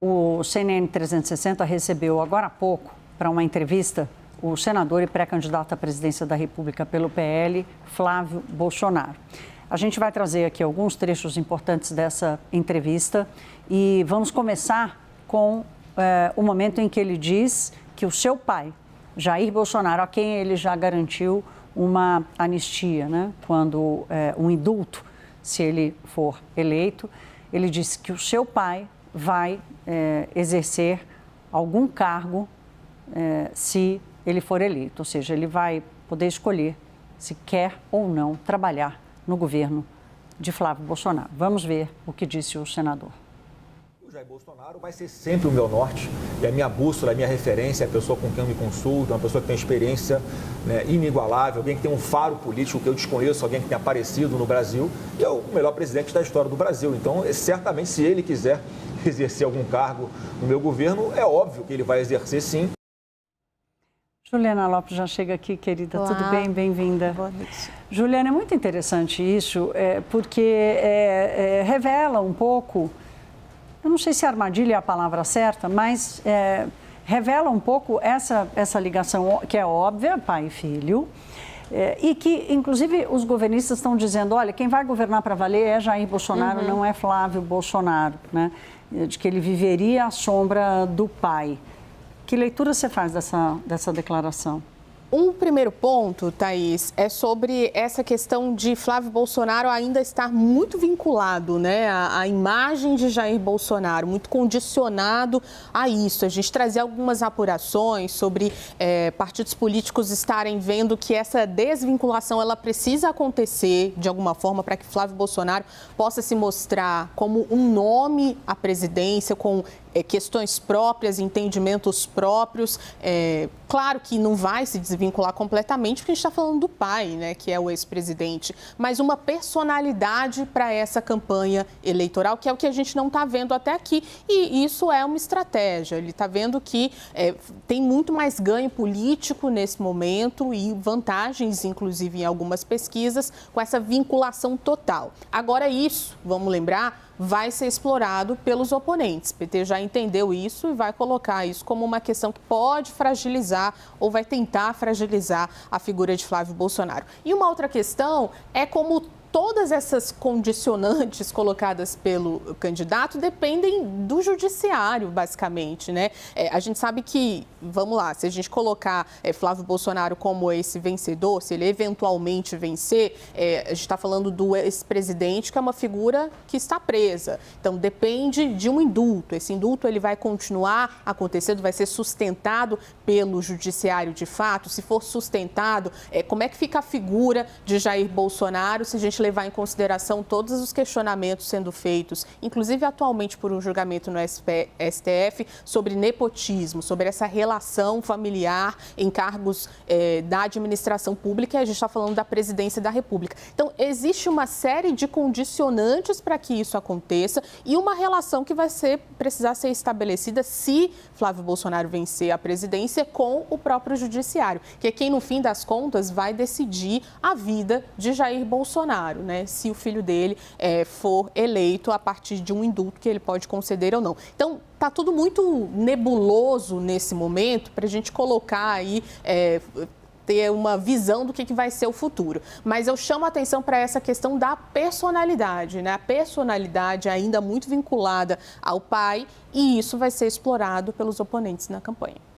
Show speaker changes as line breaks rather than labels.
o CNN 360 recebeu agora há pouco, para uma entrevista, o senador e pré-candidato à presidência da República pelo PL, Flávio Bolsonaro. A gente vai trazer aqui alguns trechos importantes dessa entrevista e vamos começar com o momento em que ele diz que o seu pai, Jair Bolsonaro, a quem ele já garantiu uma anistia, né? Quando um indulto, se ele for eleito, ele disse que o seu pai vai exercer algum cargo se ele for eleito, ou seja, ele vai poder escolher se quer ou não trabalhar no governo de Flávio Bolsonaro. Vamos ver o que disse o senador.
O Jair Bolsonaro vai ser sempre o meu norte, e a minha bússola, a minha referência, é a pessoa com quem eu me consulto, uma pessoa que tem experiência, né, inigualável, alguém que tem um faro político que eu desconheço, alguém que tem aparecido no Brasil, e é o melhor presidente da história do Brasil. Então, certamente, se ele quiser exercer algum cargo no meu governo, é óbvio que ele vai exercer sim.
Juliana Lopes já chega aqui, querida.
Olá.
Tudo bem? Bem-vinda.
Boa noite.
Juliana, é muito interessante isso, porque revela um pouco, eu não sei se armadilha é a palavra certa, mas revela um pouco essa ligação que é óbvia, pai e filho, e que, inclusive, os governistas estão dizendo, olha, quem vai governar para valer é Jair Bolsonaro, não é Flávio Bolsonaro, né? De que ele viveria à sombra do pai. Que leitura você faz dessa declaração?
Um primeiro ponto, Thaís, é sobre essa questão de Flávio Bolsonaro ainda estar muito vinculado, né, à imagem de Jair Bolsonaro, muito condicionado a isso. A gente trazia algumas apurações sobre partidos políticos estarem vendo que essa desvinculação ela precisa acontecer de alguma forma para que Flávio Bolsonaro possa se mostrar como um nome à presidência, com questões próprias, entendimentos próprios. Claro que não vai se desvincular completamente, porque a gente está falando do pai, né, que é o ex-presidente, mas uma personalidade para essa campanha eleitoral, que é o que a gente não está vendo até aqui. E isso é uma estratégia. Ele está vendo que tem muito mais ganho político nesse momento e vantagens, inclusive, em algumas pesquisas, com essa vinculação total. Agora, isso, vamos lembrar, vai ser explorado pelos oponentes. O PT já entendeu isso e vai colocar isso como uma questão que pode fragilizar ou vai tentar fragilizar a figura de Flávio Bolsonaro. E uma outra questão é como todas essas condicionantes colocadas pelo candidato dependem do judiciário, basicamente, né? A gente sabe que, vamos lá, se a gente colocar Flávio Bolsonaro como esse vencedor, se ele eventualmente vencer, a gente está falando do ex-presidente, que é uma figura que está presa. Então, depende de um indulto. Esse indulto ele vai continuar acontecendo, vai ser sustentado pelo judiciário de fato. Se for sustentado, como é que fica a figura de Jair Bolsonaro se a gente levar em consideração todos os questionamentos sendo feitos, inclusive atualmente por um julgamento no STF, sobre nepotismo, sobre essa relação familiar em cargos da administração pública, e a gente está falando da presidência da República. Então, existe uma série de condicionantes para que isso aconteça e uma relação que vai precisar ser estabelecida se Flávio Bolsonaro vencer a presidência com o próprio judiciário, que é quem, no fim das contas, vai decidir a vida de Jair Bolsonaro, né? Se o filho dele for eleito a partir de um indulto que ele pode conceder ou não. Então, está tudo muito nebuloso nesse momento para a gente colocar aí, ter uma visão do que vai ser o futuro. Mas eu chamo a atenção para essa questão da personalidade, né? A personalidade ainda muito vinculada ao pai, e isso vai ser explorado pelos oponentes na campanha.